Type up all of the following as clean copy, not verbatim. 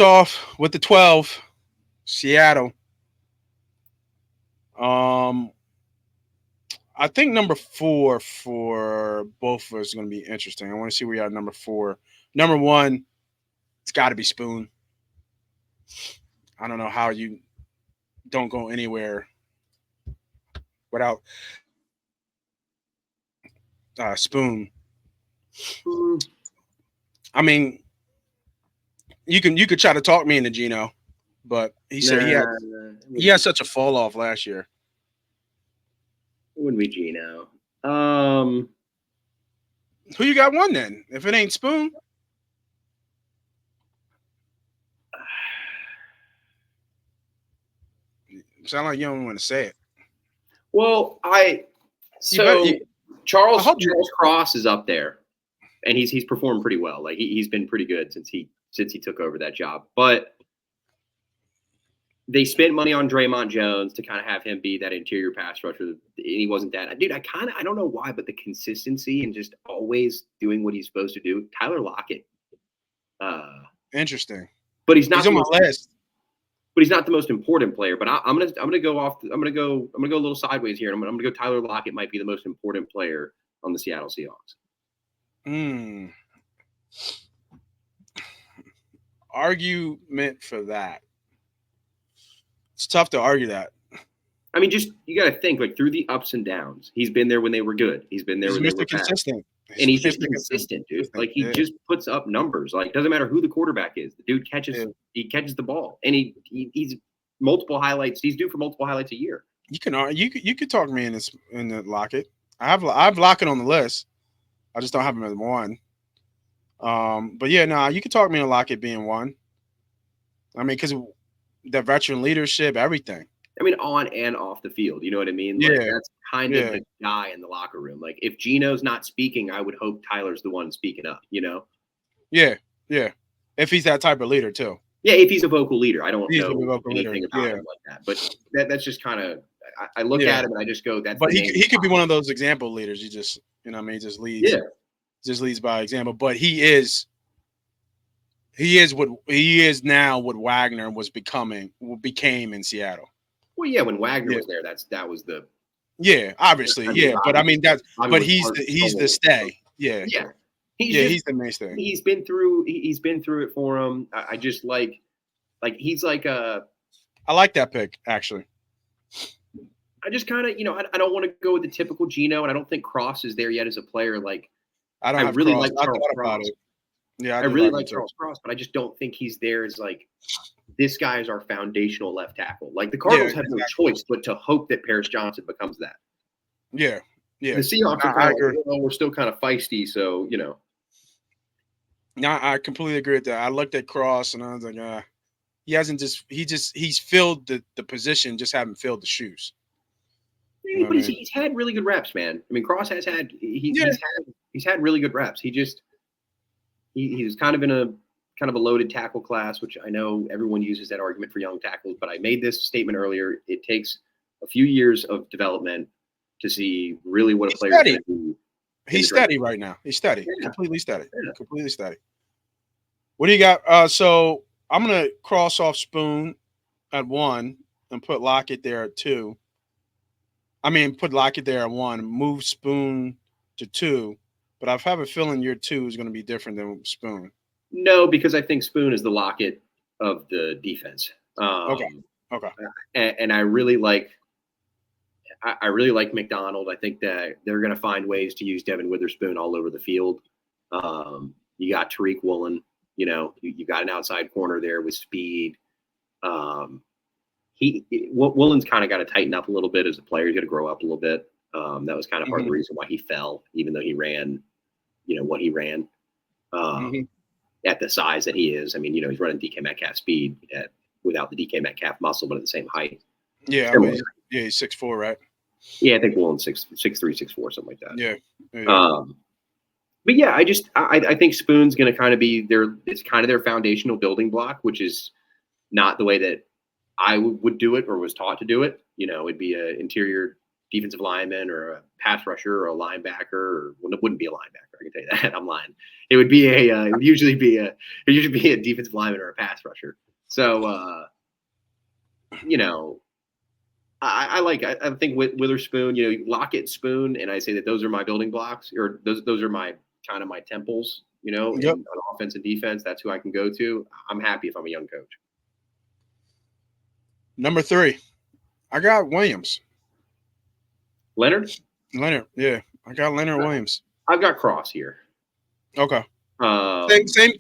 Off with the 12, Seattle. Um, I think number 4 for both of us is going to be interesting. I want to see where you are at number 4. Number 1, it's got to be Spoon. I don't know how you don't go anywhere without Spoon. Mm, I mean, you could try to talk me into Gino, but he said he had such a fall off last year. it wouldn't be Gino. Um, Who you got one then? If it ain't Spoon, sound like you don't want to say it. well, You better. so I hope you. Charles Cross is up there, and he's performed pretty well. Like he's been pretty good since he took over that job. But they spent money on Draymond Jones to kind of have him be that interior pass rusher, and he wasn't that. Dude, I don't know why, but the consistency and just always doing what he's supposed to do. Tyler Lockett, Interesting. but he's not. He's on my list. But he's not the most important player. But I'm gonna go off. I'm gonna go a little sideways here. I'm gonna go. Tyler Lockett might be the most important player on the Seattle Seahawks. Argument for that. It's tough to argue that. I mean, just you got to think like through the ups and downs. He's been there when they were good. He's been there He's when they Mr. were bad. Consistent. And he's just consistent, dude. Like he just puts up numbers. Like doesn't matter who the quarterback is. The dude catches. He catches the ball, and he's multiple highlights. He's due for multiple highlights a year. You could talk me in the Lockett. I have Lockett on the list. I just don't have him as 1. But yeah, you could talk me in Lockett being 1. I mean, because the veteran leadership, everything. I mean, on and off the field. You know what I mean? Like, that's kind of the guy in the locker room. Like, if Gino's not speaking, I would hope Tyler's the one speaking up, you know? Yeah. If he's that type of leader, too. Yeah, if he's a vocal leader. I don't know anything about him like that. But that's just kind of – I look at him and I just go, that's But he could be one of those example leaders. You just – you know what I mean? Just leads. Yeah. Just leads by example. But he is now what Wagner became in Seattle. Well, yeah, when Wagner was there, that was the obviously, but I mean he's the stay. Yeah. He's the mainstay. He's been through it for him. I just like he's like a. I like that pick actually. I just kind of I don't want to go with the typical Gino, and I don't think Cross is there yet as a player. Like I really like Charles Cross. Yeah, I really like Charles Cross, but I just don't think he's there as like this guy is our foundational left tackle. Like the Cardinals have no choice but to hope that Paris Johnson becomes that. Yeah. The Seahawks are kind of we're still kind of feisty, so No, I completely agree with that. I looked at Cross and I was like, he's filled the position, just haven't filled the shoes. Yeah, but he's had really good reps, man. I mean, Cross has had he's had really good reps. He's kind of in a loaded tackle class, which I know everyone uses that argument for young tackles, but I made this statement earlier. It takes a few years of development to see really what a player is going to do. He's steady right now. He's steady. Yeah. Completely steady. Yeah. Completely steady. What do you got? So I'm going to cross off Spoon at 1 and put Lockett there at 2. I mean, put Lockett there at 1, move Spoon to 2. But I have a feeling your 2 is going to be different than Spoon. No, because I think Spoon is the Lockett of the defense. Okay. And I really like McDonald. I think that they're going to find ways to use Devin Witherspoon all over the field. You got Tariq Woolen. You got an outside corner there with speed. Woolen's kind of got to tighten up a little bit as a player. He's got to grow up a little bit. That was kind of part of the reason why he fell, even though he ran, what he ran at the size that he is. I mean, he's running DK Metcalf speed without the DK Metcalf muscle, but at the same height. Yeah, he's 6'4", right? Yeah, I think Woolen's 6'3", 6'4", something like that. Yeah. But yeah, I think Spoon's going to kind of be their foundational building block, which is not the way that I would do it or was taught to do it. It'd be an interior defensive lineman or a pass rusher or a linebacker, or well, it wouldn't be a linebacker. I can tell you that. I'm lying. It would be it would usually be a defensive lineman or a pass rusher. So I think Witherspoon, Lockett, Spoon, and I say that those are my building blocks, or those are my kind of my temples, Yep. on offense and defense. That's who I can go to. I'm happy if I'm a young coach. Number 3, I got Williams. Leonard, yeah, I got Leonard Williams. I've got Cross here. Okay.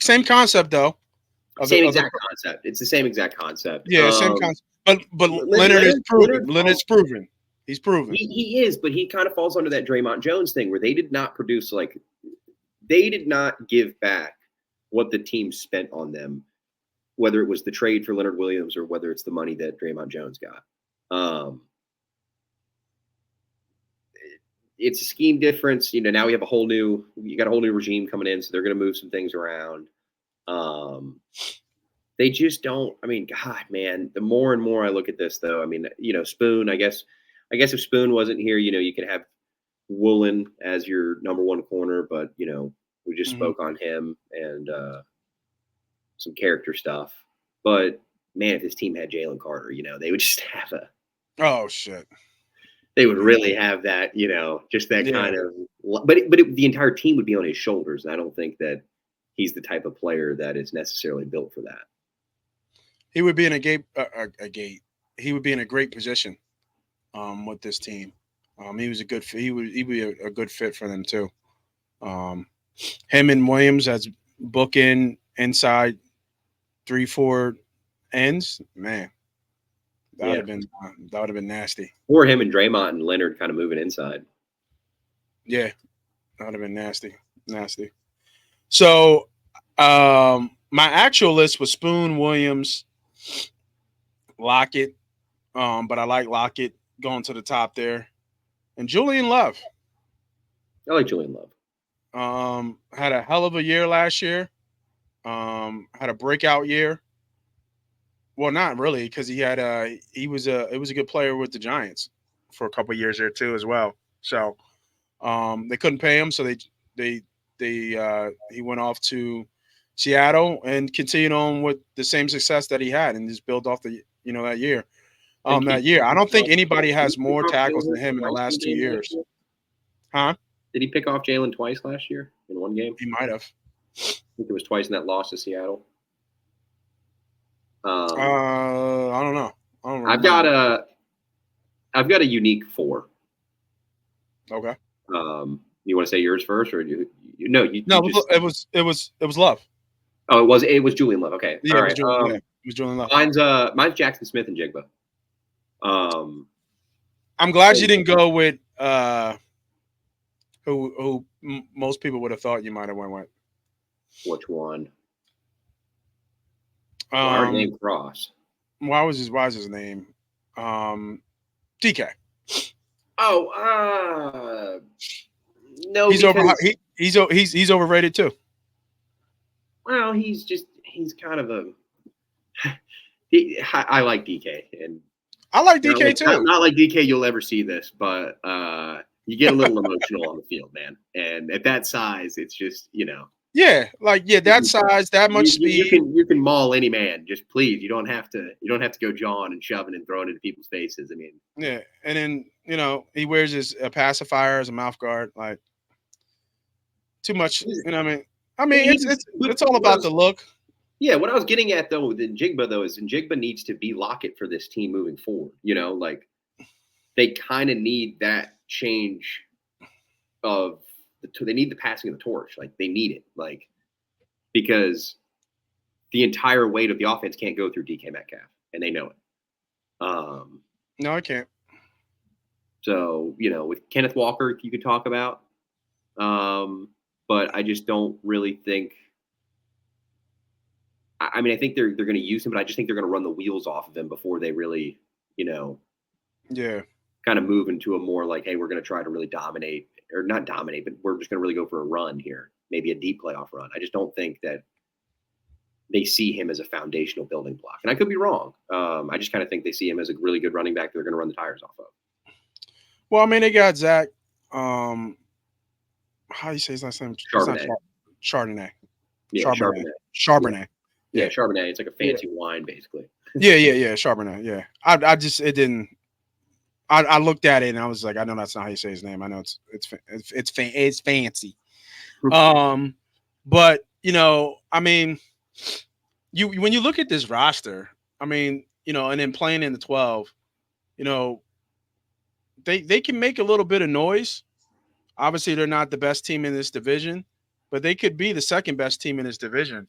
Same concept though. Exact concept. It's the same exact concept. Yeah, same concept. But Leonard is proven. Leonard's proven. He's proven. He is, but he kind of falls under that Draymond Jones thing where they did not produce, like, they did not give back what the team spent on them, whether it was the trade for Leonard Williams or whether it's the money that Draymond Jones got. It's a scheme difference. Now you got a whole new regime coming in, so they're going to move some things around. They just don't. I mean, God, man, the more and more I look at this, though, I mean, Spoon, I guess if Spoon wasn't here, you could have Woolen as your number 1 corner, but, we just spoke on him and some character stuff. But, man, if this team had Jalen Carter, they would just have oh, shit. They would really have that, just that kind of – but the entire team would be on his shoulders, and I don't think that he's the type of player that is necessarily built for that. He would be in He would be in a great position with this team. He was a good fit. He'd be a good fit for them too. Him and Williams as bookend inside 3-4 ends, man. That would have been nasty. Or him and Draymond and Leonard kind of moving inside. Yeah, that would have been nasty. So, my actual list was Spoon, Williams, Lockett, but I like Lockett going to the top there, and Julian Love. I like Julian Love. Had a hell of a year last year. Had a breakout year. Well, not really, because it was a good player with the Giants for a couple of years there too as well. So they couldn't pay him, so he went off to Seattle and continued on with the same success that he had and just built off the that year. That year, I don't think anybody has more tackles than him in the last 2 years. Huh? Did he pick off Jalen twice last year in one game? He might have. I think it was twice in that loss to Seattle. I don't know. I've got a unique 4. Okay. You want to say yours first, or it was Love. Oh, it was Julian Love. Okay. Yeah, all right. It was Julian Love. Mine's Jackson Smith and Jigba. I'm glad you didn't go with who most people would have thought you might have went with. Which one? Our name Cross. Why was his name? DK. Oh, no. He's overrated too. Well, he's kind of a. I like DK, and I like DK too. Not like DK you'll ever see this, but you get a little emotional on the field, man. And at that size, it's just Yeah, that size, that much speed. You can maul any man. Just please, you don't have to go jawing and shoving and throwing into people's faces. I mean, yeah, and then he wears his pacifier as a mouth guard, like too much. I mean, it's all about the look. Yeah, what I was getting at though with Njigba though is Njigba needs to be Lockett for this team moving forward. Like they kind of need that change of. They need the passing of the torch. Like they need it, like because the entire weight of the offense can't go through DK Metcalf, and they know it. No, I can't. So with Kenneth Walker, you could talk about, but I just don't really think. I mean, I think they're going to use him, but I just think they're going to run the wheels off of him before they really, kind of move into a more like, hey, we're going to try to really dominate. Or not dominate, but we're just going to really go for a run here, maybe a deep playoff run. I just don't think that they see him as a foundational building block. And I could be wrong. I just kind of think they see him as a really good running back they're going to run the tires off of. Well, I mean, they got Zach. How do you say his last name? It's not Charbonnet. Chardonnay. Yeah, Charbonnet. Yeah. Charbonnet. Yeah, Yeah. Charbonnet. It's like a Yeah. fancy wine, basically. Yeah. Charbonnet. Yeah. I just it didn't. I looked at it and I was like, I know that's not how you say his name. I know it's fancy. But I mean, when you look at this roster, I mean, and then playing in the 12, you know, they can make a little bit of noise. Obviously, they're not the best team in this division, but they could be the second best team in this division.